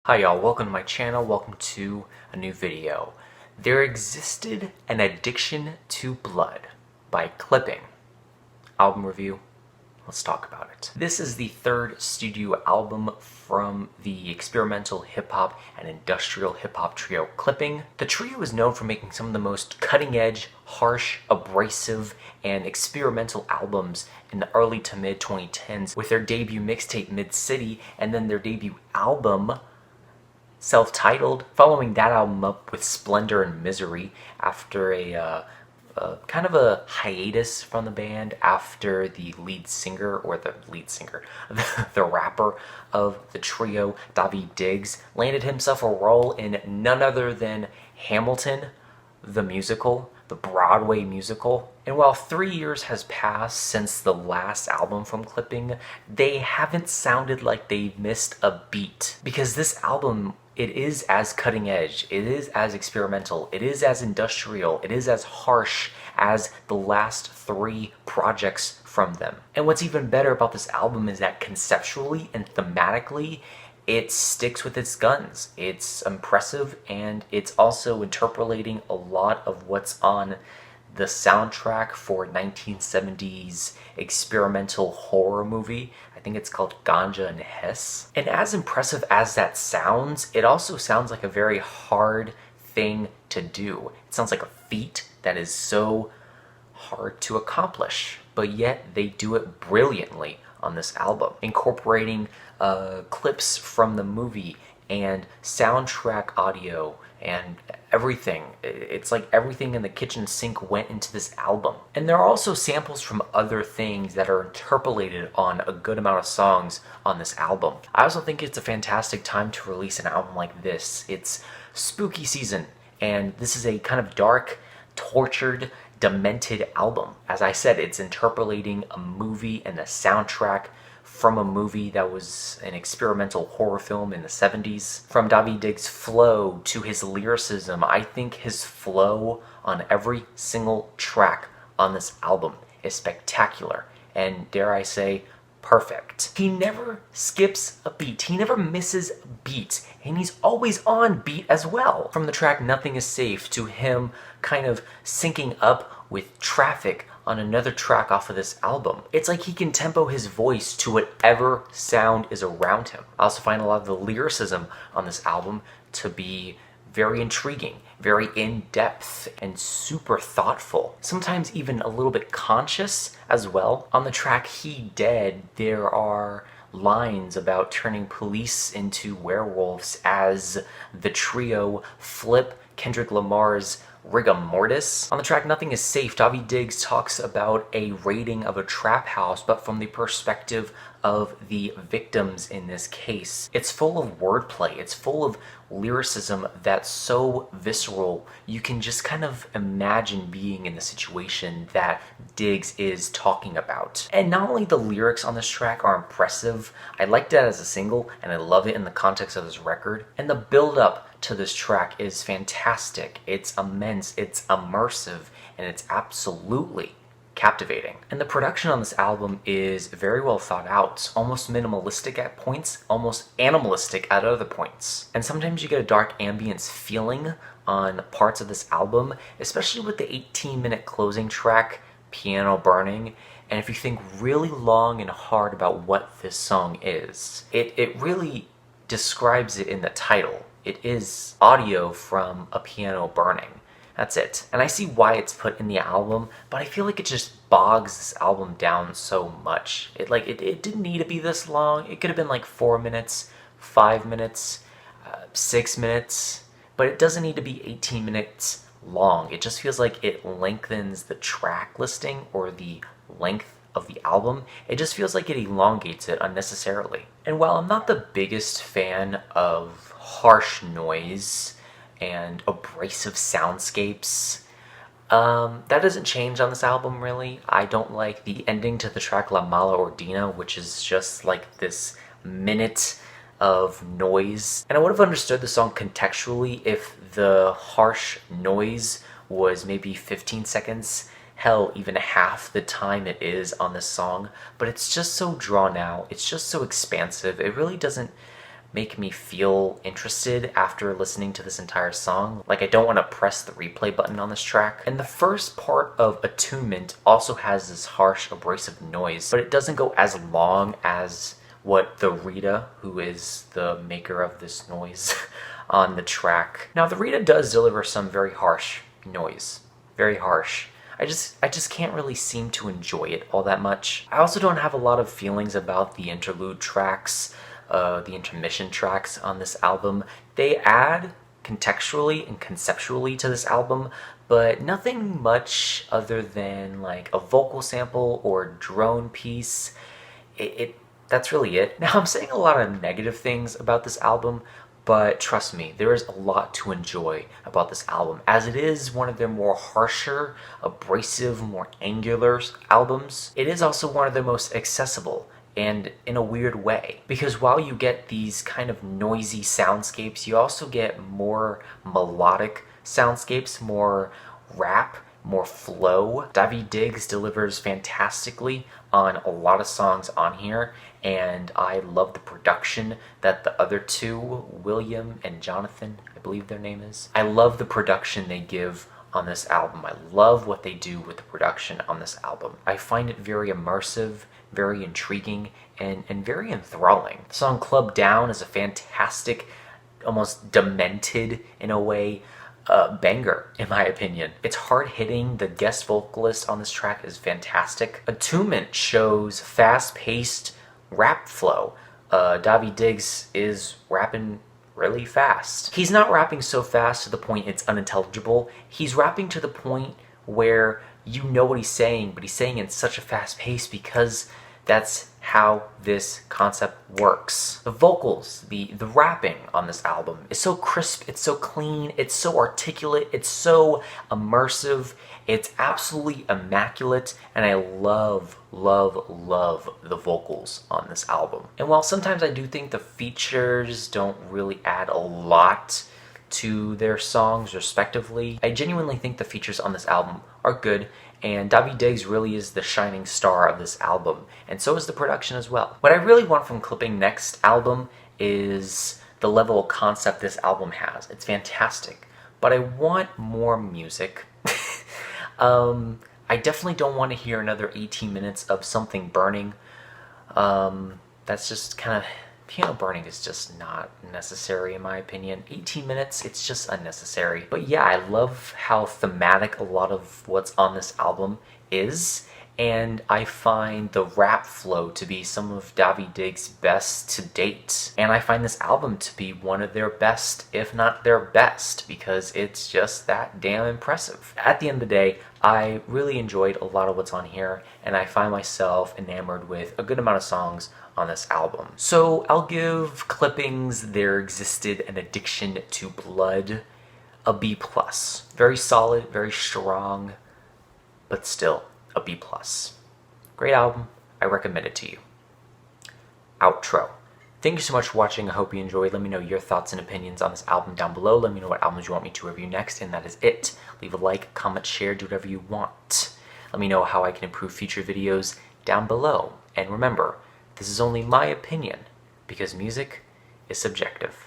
Hi y'all, welcome to my channel, welcome to a new video. There existed an addiction to blood by Clipping. Album review, let's talk about it. This is the third studio album from the experimental hip-hop and industrial hip-hop trio Clipping. The trio is known for making some of the most cutting-edge, harsh, abrasive, and experimental albums in the early to mid 2010s, with their debut mixtape Mid-City and then their debut album self-titled, following that album up with Splendor and Misery after a kind of a hiatus from the band after the the rapper of the trio, Daveed Diggs, landed himself a role in none other than Hamilton, the musical, the Broadway musical. And while 3 years has passed since the last album from Clipping, they haven't sounded like they've missed a beat. Because this album, it is as cutting edge, it is as experimental, it is as industrial, it is as harsh as the last three projects from them. And what's even better about this album is that conceptually and thematically, it sticks with its guns. It's impressive, and it's also interpolating a lot of what's on the soundtrack for 1970s experimental horror movie. I think it's called Ganja and Hess. And as impressive as that sounds, it also sounds like a very hard thing to do. It sounds like a feat that is so hard to accomplish, but yet they do it brilliantly on this album, incorporating clips from the movie and soundtrack audio and everything. It's like everything in the kitchen sink went into this album. And there are also samples from other things that are interpolated on a good amount of songs on this album. I also think it's a fantastic time to release an album like this. It's spooky season, and this is a kind of dark, tortured, demented album. As I said, it's interpolating a movie and a soundtrack from a movie that was an experimental horror film in the 70s. From Daveed Diggs' flow to his lyricism, I think his flow on every single track on this album is spectacular and, dare I say, perfect. He never skips a beat. He never misses a beat, and he's always on beat as well. From the track Nothing Is Safe to him kind of syncing up with Traffic on another track off of this album. It's like he can tempo his voice to whatever sound is around him. I also find a lot of the lyricism on this album to be very intriguing, very in-depth, and super thoughtful. Sometimes even a little bit conscious as well. On the track He Dead, there are lines about turning police into werewolves as the trio flip Kendrick Lamar's Rigor Mortis. On the track Nothing Is Safe, Daveed Diggs talks about a raiding of a trap house, but from the perspective of the victims in this case. It's full of wordplay, it's full of lyricism that's so visceral, you can just kind of imagine being in the situation that Diggs is talking about. And not only the lyrics on this track are impressive, I liked it as a single, and I love it in the context of this record, and the build-up to this track is fantastic. It's immense, it's immersive, and it's absolutely captivating. And the production on this album is very well thought out, almost minimalistic at points, almost animalistic at other points. And sometimes you get a dark ambience feeling on parts of this album, especially with the 18-minute closing track, Piano Burning. And if you think really long and hard about what this song is, it really describes it in the title. It is audio from a piano burning. That's it. And I see why it's put in the album, but I feel like it just bogs this album down so much. It didn't need to be this long. It could have been like 4 minutes, 5 minutes, 6 minutes, but it doesn't need to be 18 minutes long. It just feels like it lengthens the track listing or the length of the album. It just feels like it elongates it unnecessarily. And while I'm not the biggest fan of harsh noise and abrasive soundscapes, that doesn't change on this album really. I don't like the ending to the track La Mala Ordina, which is just like this minute of noise. And I would have understood the song contextually if the harsh noise was maybe 15 seconds, hell, even half the time it is on this song. But it's just so drawn out, it's just so expansive, it really doesn't make me feel interested after listening to this entire song. Like, I don't want to press the replay button on this track. And the first part of Attunement also has this harsh, abrasive noise, but it doesn't go as long as what the Rita, who is the maker of this noise, on the track. Now, the Rita does deliver some very harsh noise. Very harsh. I just can't really seem to enjoy it all that much. I also don't have a lot of feelings about the interlude tracks, the intermission tracks on this album. They add contextually and conceptually to this album, but nothing much other than like a vocal sample or drone piece. That's really it. Now, I'm saying a lot of negative things about this album, but trust me, there is a lot to enjoy about this album, as it is one of their more harsher, abrasive, more angular albums. It is also one of their most accessible, and in a weird way. Because while you get these kind of noisy soundscapes, you also get more melodic soundscapes, more rap, more flow. Daveed Diggs delivers fantastically on a lot of songs on here, and I love the production that the other two, William and Jonathan, I believe their name is. I love the production they give on this album. I love what they do with the production on this album. I find it very immersive, very intriguing, and very enthralling. The song Club Down is a fantastic, almost demented in a way, banger, in my opinion. It's hard-hitting. The guest vocalist on this track is fantastic. Attunement shows fast-paced rap flow. Daveed Diggs is rapping really fast. He's not rapping so fast to the point it's unintelligible. He's rapping to the point where you know what he's saying, but he's saying it in such a fast pace because that's how this concept works. The vocals, the rapping on this album is so crisp, it's so clean, it's so articulate, it's so immersive, it's absolutely immaculate, and I love, love, love the vocals on this album. And while sometimes I do think the features don't really add a lot to their songs respectively, I genuinely think the features on this album are good, and Daveed Diggs really is the shining star of this album, and so is the production as well. What I really want from Clipping Next album is the level of concept this album has. It's fantastic, but I want more music. I definitely don't want to hear another 18 minutes of something burning. That's just kind of... Piano burning is just not necessary in my opinion. 18 minutes, it's just unnecessary. But yeah, I love how thematic a lot of what's on this album is, and I find the rap flow to be some of Daveed Diggs' best to date. And I find this album to be one of their best, if not their best, because it's just that damn impressive. At the end of the day, I really enjoyed a lot of what's on here, and I find myself enamored with a good amount of songs on this album. So I'll give Clippings There Existed an Addiction to Blood a B+. Very solid, very strong, but still a B+. Great album. I recommend it to you. Outro. Thank you so much for watching. I hope you enjoyed. Let me know your thoughts and opinions on this album down below. Let me know what albums you want me to review next, and that is it. Leave a like, comment, share, do whatever you want. Let me know how I can improve future videos down below. And remember, this is only my opinion, because music is subjective.